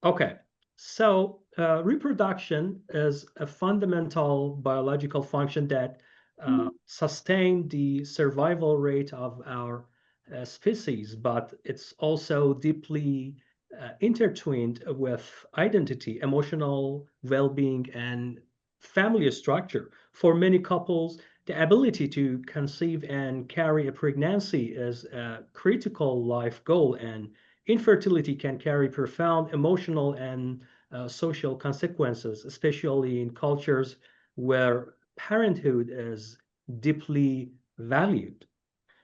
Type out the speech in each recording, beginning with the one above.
Okay, so reproduction is a fundamental biological function that sustain the survival rate of our species, but it's also deeply intertwined with identity, emotional well-being, and family structure. For many couples, the ability to conceive and carry a pregnancy is a critical life goal, and infertility can carry profound emotional and social consequences, especially in cultures where parenthood is deeply valued.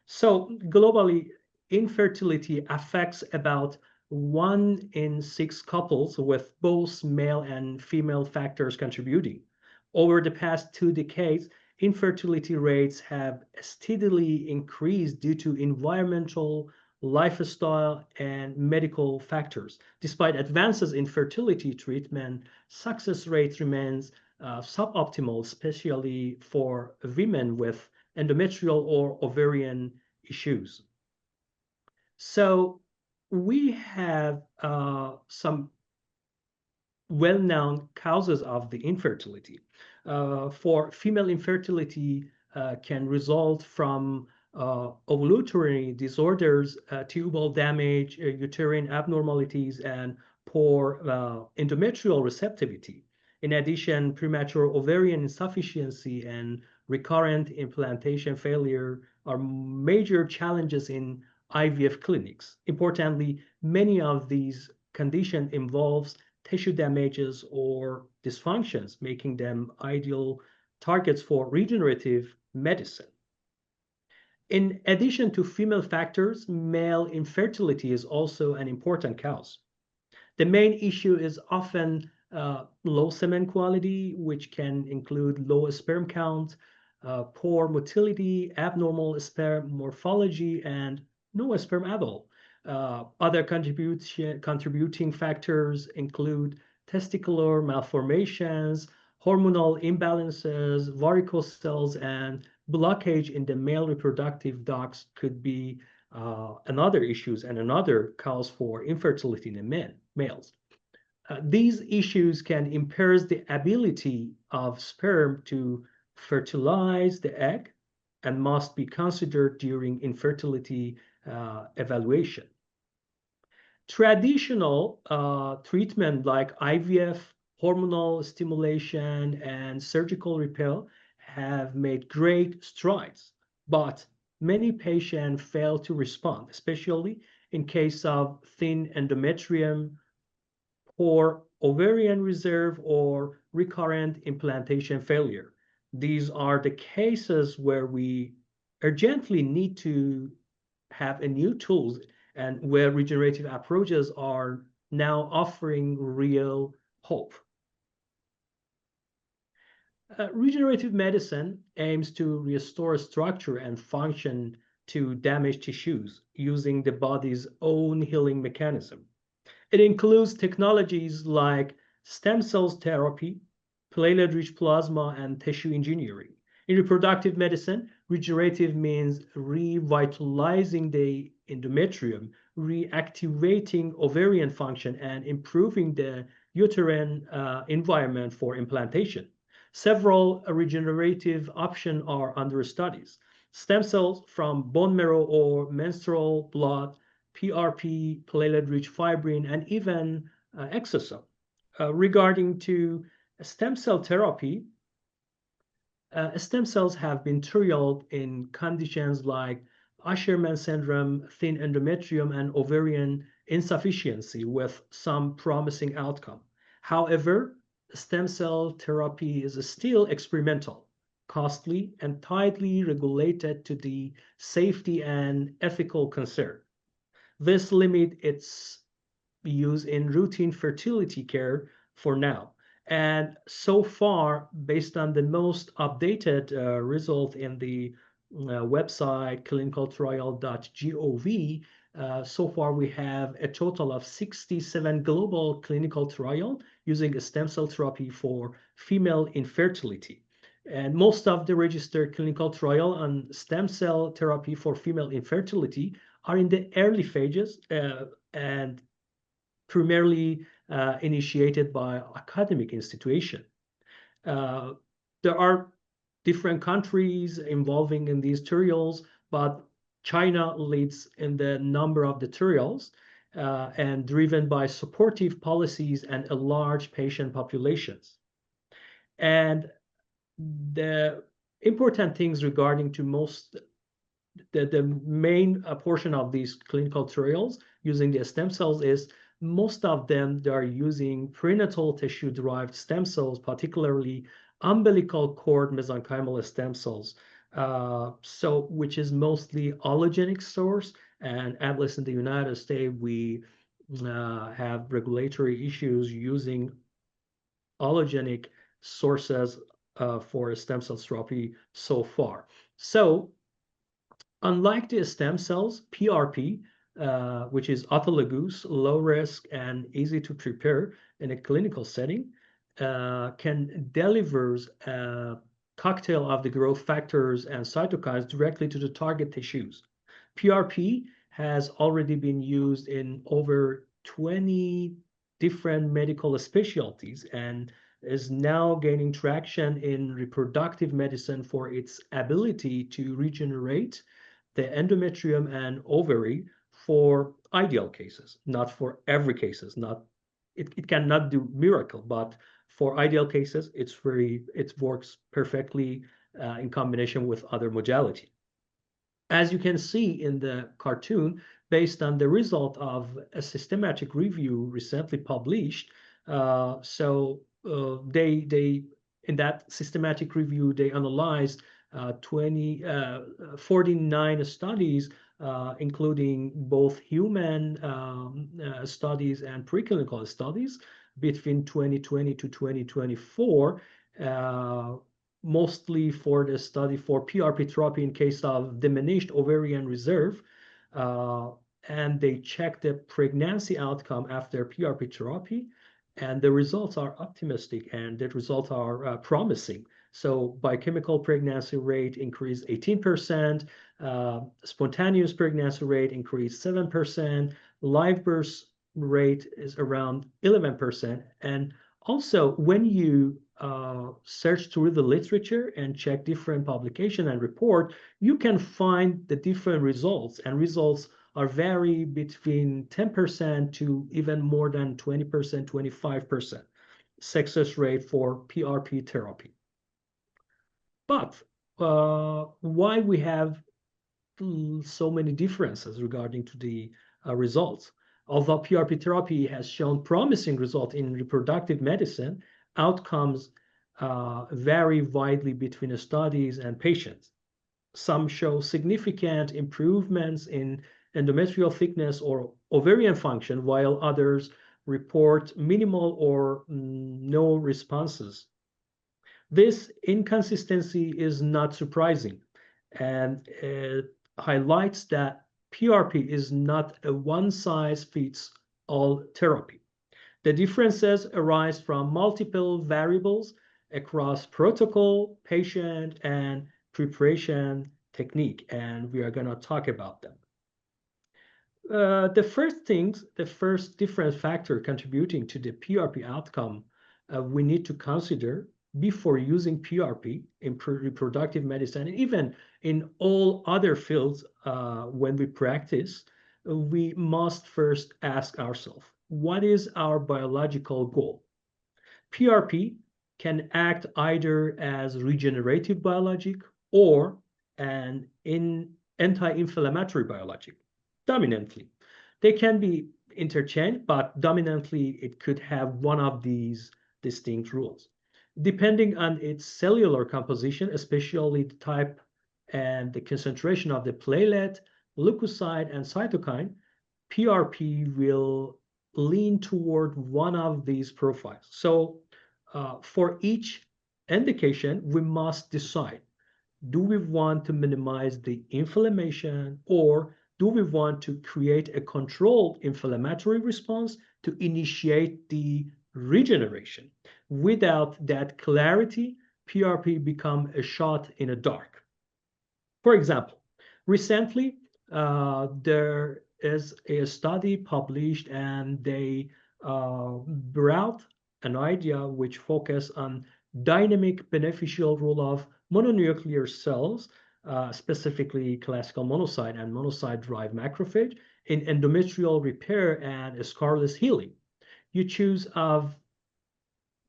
So, globally, infertility affects about 1 in 6 couples, with both male and female factors contributing. Over the past 2 decades, infertility rates have steadily increased due to environmental, lifestyle, and medical factors. Despite advances in fertility treatment, success rate remains suboptimal, especially for women with endometrial or ovarian issues. So we have some well-known causes of the infertility. For female infertility can result from ovulatory disorders, tubal damage, uterine abnormalities, and poor endometrial receptivity. In addition, premature ovarian insufficiency and recurrent implantation failure are major challenges in IVF clinics. Importantly, many of these conditions involves tissue damages or dysfunctions, making them ideal targets for regenerative medicine. In addition to female factors, male infertility is also an important cause. The main issue is often low semen quality, which can include low sperm count, poor motility, abnormal sperm morphology, and no sperm at all. Other contributing factors include testicular malformations, hormonal imbalances, varicose cells, and blockage in the male reproductive ducts could be another issues and another cause for infertility in males. These issues can impair the ability of sperm to fertilize the egg and must be considered during infertility evaluation. Traditional treatment like IVF, hormonal stimulation, and surgical repair have made great strides, but many patients fail to respond, especially in case of thin endometrium, poor ovarian reserve, or recurrent implantation failure. These are the cases where we urgently need to have a new tools and where regenerative approaches are now offering real hope. Regenerative medicine aims to restore structure and function to damaged tissues using the body's own healing mechanism. It includes technologies like stem cell therapy, platelet-rich plasma, and tissue engineering. In reproductive medicine, regenerative means revitalizing the endometrium, reactivating ovarian function, and improving the uterine environment for implantation. Several regenerative options are under studies. Stem cells from bone marrow or menstrual blood, PRP, platelet-rich fibrin, and even exosome. Regarding to stem cell therapy, stem cells have been trialed in conditions like Asherman syndrome, thin endometrium, and ovarian insufficiency with some promising outcome. However, stem cell therapy is still experimental, costly, and tightly regulated to the safety and ethical concern. This limits its use in routine fertility care for now. And so far, based on the most updated result in the website clinicaltrial.gov, so far we have a total of 67 global clinical trial using a stem cell therapy for female infertility. And most of the registered clinical trial on stem cell therapy for female infertility are in the early phases and primarily initiated by academic institution. Uh, there are different countries involving in these trials, but China leads in the number of the trials and driven by supportive policies and a large patient populations. And the important things regarding to most the main portion of these clinical trials using the stem cells is most of them they are using prenatal tissue derived stem cells, particularly umbilical cord mesenchymal stem cells, so which is mostly allogenic source. And at least in the United States, we have regulatory issues using allogenic sources for stem cell therapy so far. So unlike the stem cells, PRP, which is autologous, low risk, and easy to prepare in a clinical setting, can deliver a cocktail of the growth factors and cytokines directly to the target tissues. PRP has already been used in over 20 different medical specialties and is now gaining traction in reproductive medicine for its ability to regenerate the endometrium and ovary for ideal cases, not for every cases. Not it cannot do miracle, but for ideal cases, it works perfectly in combination with other modality. As you can see in the cartoon, based on the result of a systematic review recently published, they in that systematic review they analyzed 49 studies, including both human studies and preclinical studies between 2020 to 2024. Mostly for the study for PRP therapy in case of diminished ovarian reserve. Uh, and they checked the pregnancy outcome after PRP therapy, and the results are optimistic and the results are promising. So biochemical pregnancy rate increased 18%, spontaneous pregnancy rate increased 7%, live birth rate is around 11%. And also, when you search through the literature and check different publication and report, you can find the different results, and results are vary between 10% to even more than 20%, 25% success rate for PRP therapy. But why we have so many differences regarding to the results? Although PRP therapy has shown promising results in reproductive medicine, outcomes vary widely between studies and patients. Some show significant improvements in endometrial thickness or ovarian function, while others report minimal or no responses. This inconsistency is not surprising, and it highlights that PRP is not a one-size-fits-all therapy. The differences arise from multiple variables across protocol, patient, and preparation technique, and we are going to talk about them. The first different factor contributing to the PRP outcome we need to consider before using PRP in reproductive medicine, and even in all other fields when we practice, we must first ask ourselves, what is our biological goal? PRP can act either as regenerative biologic or an anti-inflammatory biologic. Dominantly, they can be interchanged, but dominantly it could have one of these distinct rules. Depending on its cellular composition, especially the type and the concentration of the platelet, leukocyte, and cytokine, PRP will lean toward one of these profiles. So for each indication, we must decide, do we want to minimize the inflammation, or do we want to create a controlled inflammatory response to initiate the regeneration? Without that clarity, PRP become a shot in the dark. For example, recently there is a study published, and they brought an idea which focused on dynamic beneficial role of mononuclear cells, specifically classical monocyte and monocyte-derived macrophage, in endometrial repair and scarless healing. You choose of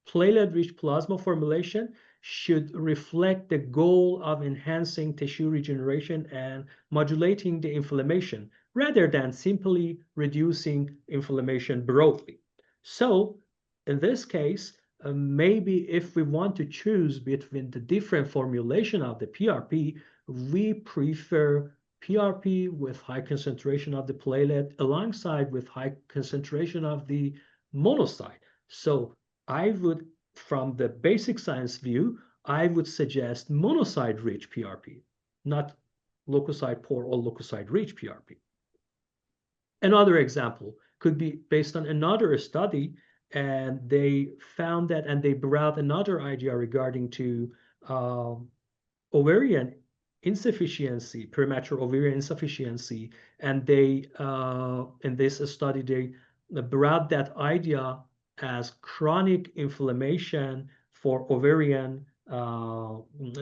platelet-rich plasma formulation should reflect the goal of enhancing tissue regeneration and modulating the inflammation rather than simply reducing inflammation broadly. So, in this case, maybe if we want to choose between the different formulation of the PRP, we prefer PRP with high concentration of the platelet alongside with high concentration of the monocyte. So I would, from the basic science view, I would suggest monocyte-rich PRP, not leukocyte-poor or leukocyte-rich PRP. Another example could be based on another study, and they found that, and they brought another idea regarding to ovarian insufficiency, premature ovarian insufficiency, and they in this study they brought that idea as chronic inflammation for ovarian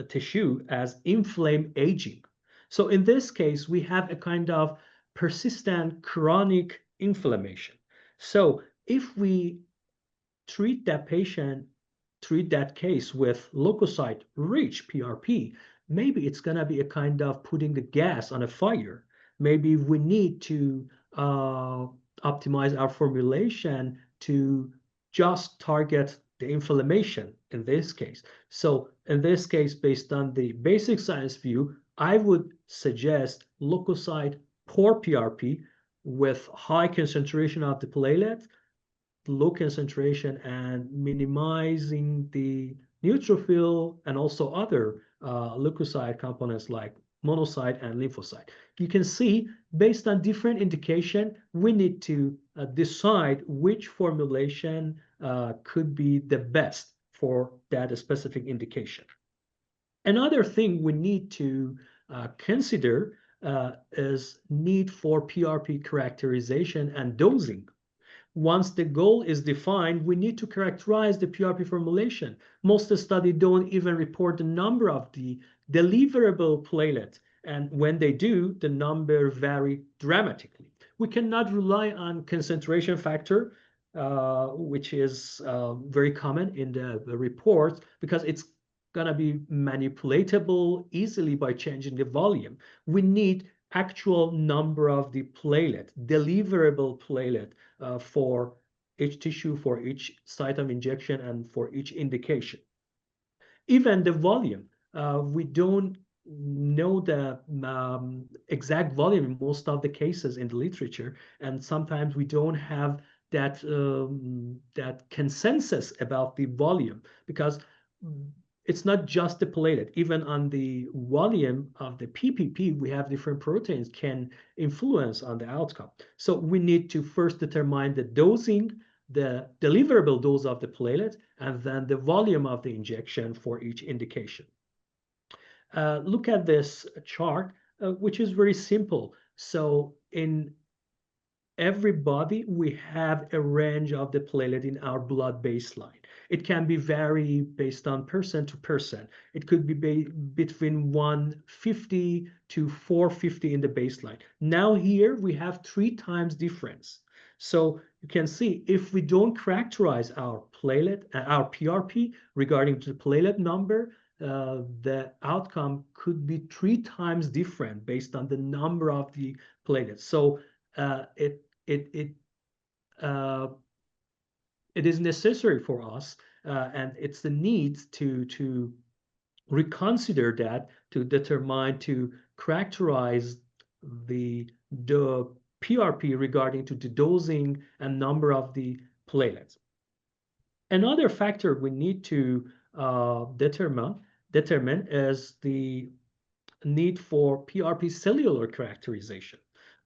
tissue as inflamed aging. So in this case, we have a kind of persistent chronic inflammation. So if we treat that patient, treat that case with leukocyte-rich PRP, maybe it's going to be a kind of putting the gas on a fire. Maybe we need to optimize our formulation to just target the inflammation in this case. So in this case, based on the basic science view, I would suggest leukocyte poor PRP with high concentration of the platelet, low concentration, and minimizing the neutrophil and also other leukocyte components like monocyte and lymphocyte. You can see, based on different indication, we need to decide which formulation could be the best for that specific indication. Another thing we need to consider is need for PRP characterization and dosing. Once the goal is defined, we need to characterize the PRP formulation. Most studies don't even report the number of the deliverable platelet, and when they do, the number vary dramatically. We cannot rely on concentration factor, which is very common in the reports, because it's going to be manipulatable easily by changing the volume. We need actual number of the platelet, deliverable platelet, for each tissue, for each site of injection, and for each indication. Even the volume, we don't know the exact volume in most of the cases in the literature, and sometimes we don't have that consensus about the volume, because it's not just the platelet. Even on the volume of the PPP, we have different proteins can influence on the outcome. So we need to first determine the dosing, the deliverable dose of the platelet, and then the volume of the injection for each indication. Look at this chart, which is very simple. So in every body, we have a range of the platelet in our blood baseline. It can be vary based on person to person. It could be between 150 to 450 in the baseline. Now here we have 3 times difference. So you can see if we don't characterize our platelet, our PRP regarding to the platelet number, the outcome could be 3 times different based on the number of the platelets. So it is necessary for us, and it's the need to reconsider that, to determine, to characterize the PRP regarding to the dosing and number of the platelets. Another factor we need to determine is the need for PRP cellular characterization.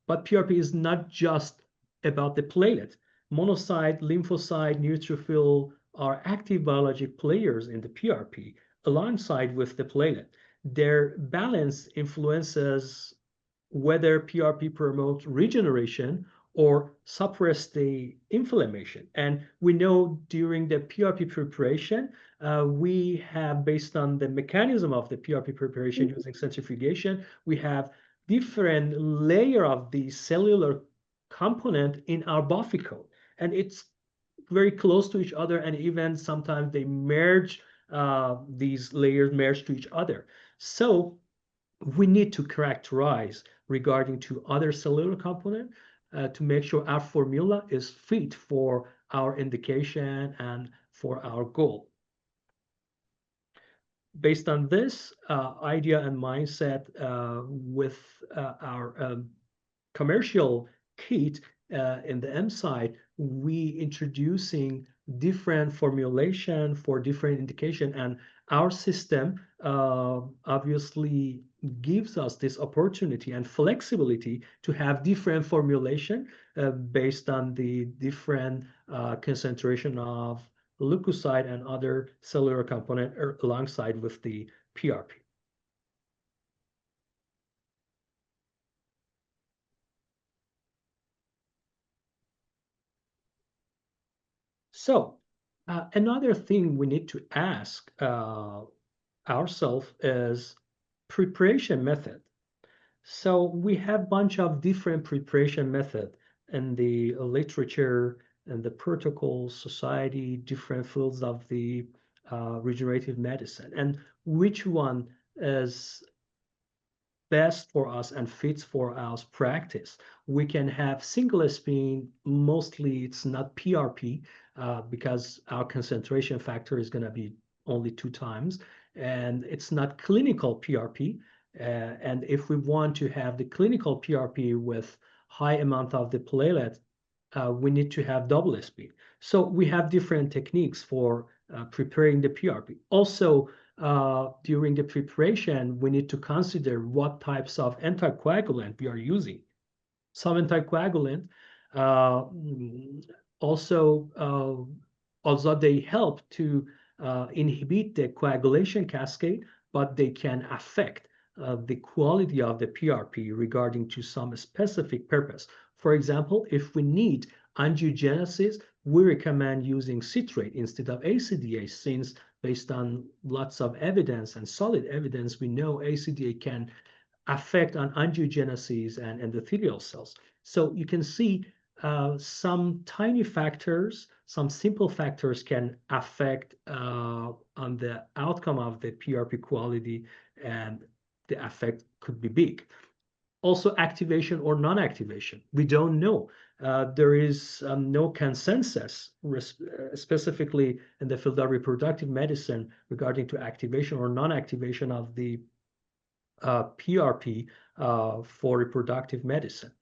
But PRP is not just about the platelet. Monocyte, lymphocyte, neutrophil are active biologic players in the PRP alongside with the platelet. Their balance influences whether PRP promotes regeneration or suppress the inflammation. And we know during the PRP preparation, we have, based on the mechanism of the PRP preparation using centrifugation, we have different layer of the cellular component in our buffy coat. And it's very close to each other, and even sometimes they merge, these layers merge to each other. So we need to characterize regarding to other cellular component to make sure our formula is fit for our indication and for our goal. Based on this idea and mindset, with our commercial kit in the M side, we introducing different formulation for different indication, and our system obviously gives us this opportunity and flexibility to have different formulation based on the different concentration of leukocyte and other cellular component alongside with the PRP. So another thing we need to ask ourselves is preparation method. So we have a bunch of different preparation method in the literature and the protocols, society, different fields of the regenerative medicine, and which one is best for us and fits for our practice. We can have single spin, mostly it's not PRP because our concentration factor is going to be only 2 times, and it's not clinical PRP. And if we want to have the clinical PRP with high amount of the platelet, we need to have double spin. So we have different techniques for preparing the PRP. Also, during the preparation, we need to consider what types of anticoagulant we are using. Some anticoagulant uh, also, although they help to inhibit the coagulation cascade, but they can affect the quality of the PRP regarding to some specific purpose. For example, if we need angiogenesis, we recommend using citrate instead of ACDA, since based on lots of evidence and solid evidence, we know ACDA can affect on angiogenesis and endothelial cells. So you can see some tiny factors, some simple factors can affect on the outcome of the PRP quality, and the effect could be big. Also, activation or non-activation, we don't know. There is no consensus, specifically in the field of reproductive medicine, regarding to activation or non-activation of the PRP for reproductive medicine.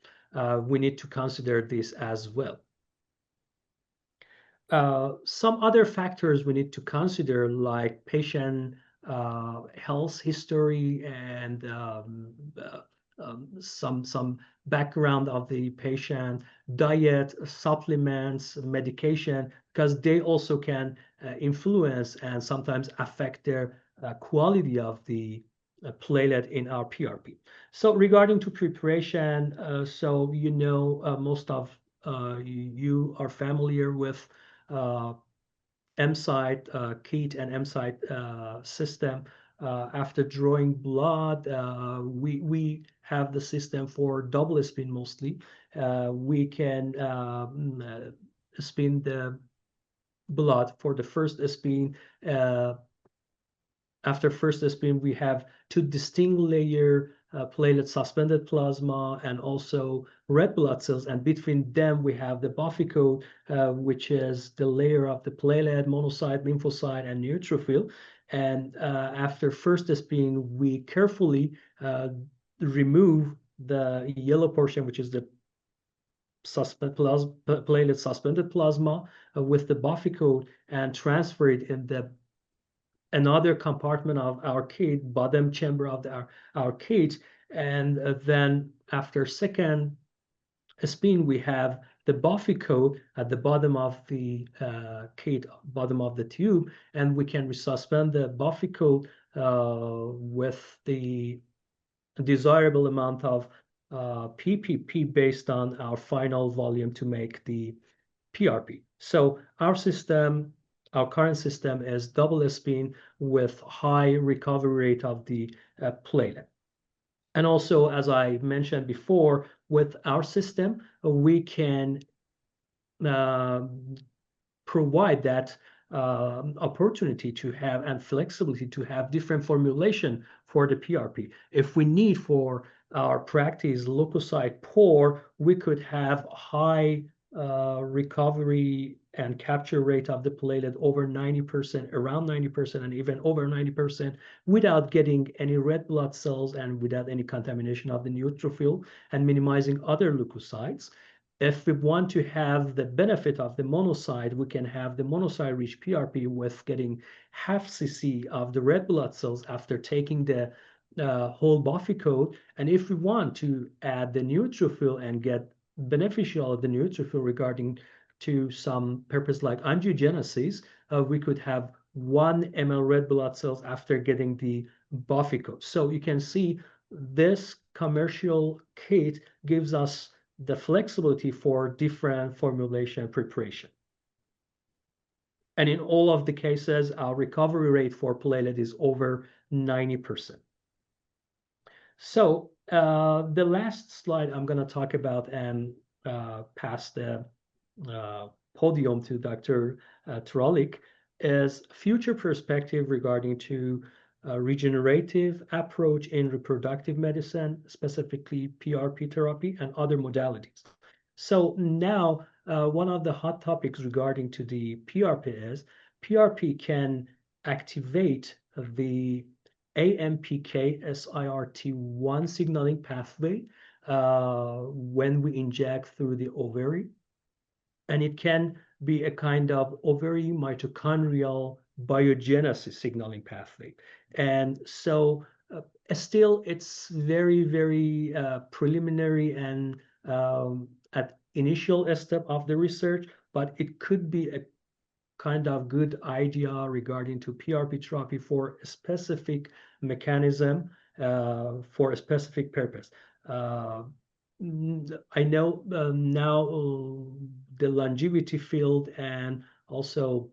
We need to consider this as well. Some other factors we need to consider, like patient health history and some background of the patient, diet, supplements, medication, because they also can influence and sometimes affect their quality of the platelet in our PRP. So regarding to preparation, so most of you are familiar with M-site kit and M-site system. After drawing blood, we have the system for double spin mostly. We can spin the blood for the first spin. After first spin, we have 2 distinct layer platelet suspended plasma and also red blood cells. And between them, we have the buffy coat, which is the layer of the platelet, monocyte, lymphocyte, and neutrophil. And after first spin, we carefully remove the yellow portion, which is the platelet suspended plasma with the buffy coat, and transfer it in the another compartment of our kit, bottom chamber of our kit. And then after second spin, we have the buffy coat at the bottom of the kit, bottom of the tube, and we can resuspend the buffy coat with the desirable amount of PPP based on our final volume to make the PRP. So our current system is double spin with high recovery rate of the platelet. And also, as I mentioned before, with our system, we can uh, provide that opportunity to have and flexibility to have different formulation for the PRP. If we need for our practice leukocyte poor, we could have high recovery and capture rate of the platelet over 90%, around 90%, and even over 90% without getting any red blood cells and without any contamination of the neutrophil and minimizing other leukocytes. If we want to have the benefit of the monocyte, we can have the monocyte-rich PRP with getting half cc of the red blood cells after taking the whole buffy coat. And if we want to add the neutrophil and get beneficial of the neutrophil regarding to some purpose like angiogenesis, we could have 1 ml red blood cells after getting the buffy coat. So you can see this commercial kit gives us the flexibility for different formulation preparation. And in all of the cases, our recovery rate for platelet is over 90%. So the last slide I'm going to talk about and pass the podium to Dr. Trolik is future perspective regarding to regenerative approach in reproductive medicine, specifically PRP therapy and other modalities. So now one of the hot topics regarding to the PRP is PRP can activate the AMPK SIRT1 signaling pathway when we inject through the ovary, and it can be a kind of ovary mitochondrial biogenesis signaling pathway. And so still it's very, very preliminary and at initial step of the research, but it could be a kind of good idea regarding to PRP therapy for a specific mechanism for a specific purpose. I know now the longevity field and also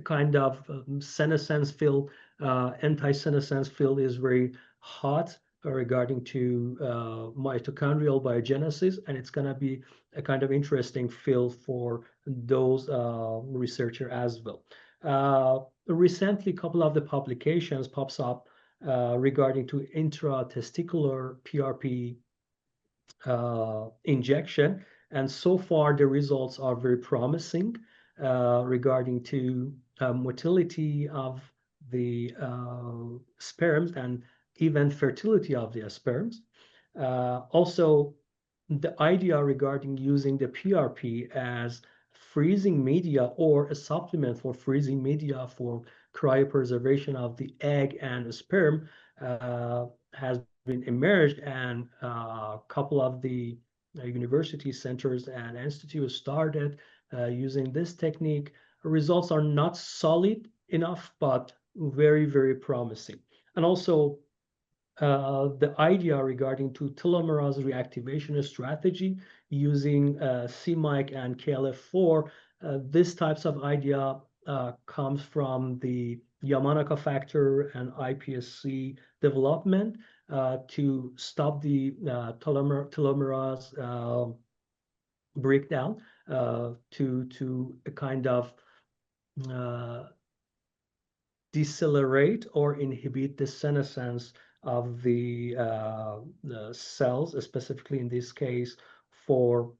kind of senescence field, anti-senescence field is very hot regarding to mitochondrial biogenesis, and it's going to be a kind of interesting field for those researchers as well. Recently, a couple of the publications pops up regarding to intratesticular PRP injection, and so far the results are very promising regarding to motility of the sperms and even fertility of the sperms. Also, the idea regarding using the PRP as freezing media or a supplement for freezing media for cryopreservation of the egg and sperm has been emerged, and a couple of the university centers and institutes started using this technique. Results are not solid enough, but very, very promising. And also the idea regarding to telomerase reactivation strategy using CMYC and KLF4, this types of idea comes from the Yamanaka factor and iPSC development to stop the telomerase breakdown to a kind of decelerate or inhibit the senescence of the cells, specifically in this case for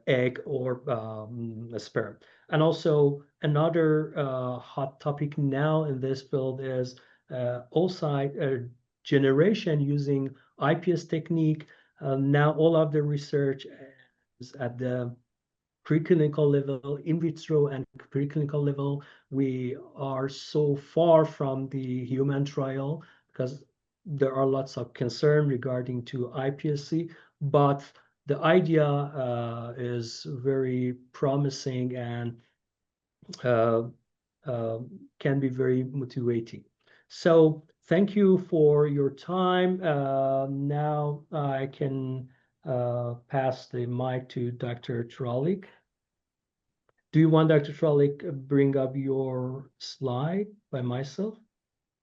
egg or sperm. And also another hot topic now in this field is oocyte generation using IPS technique. Now all of the research is at the preclinical level, in vitro and preclinical level. We are so far from the human trial because there are lots of concern regarding to iPSC, but the idea is very promising and uh, can be very motivating. So thank you for your time. Now I can pass the mic to Dr. Tralik. Do you want Dr. Tralik bring up your slide by myself?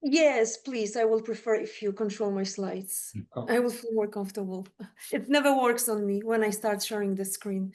Yes, please. I will prefer if you control my slides. Oh. I will feel more comfortable. It never works on me when I start sharing the screen.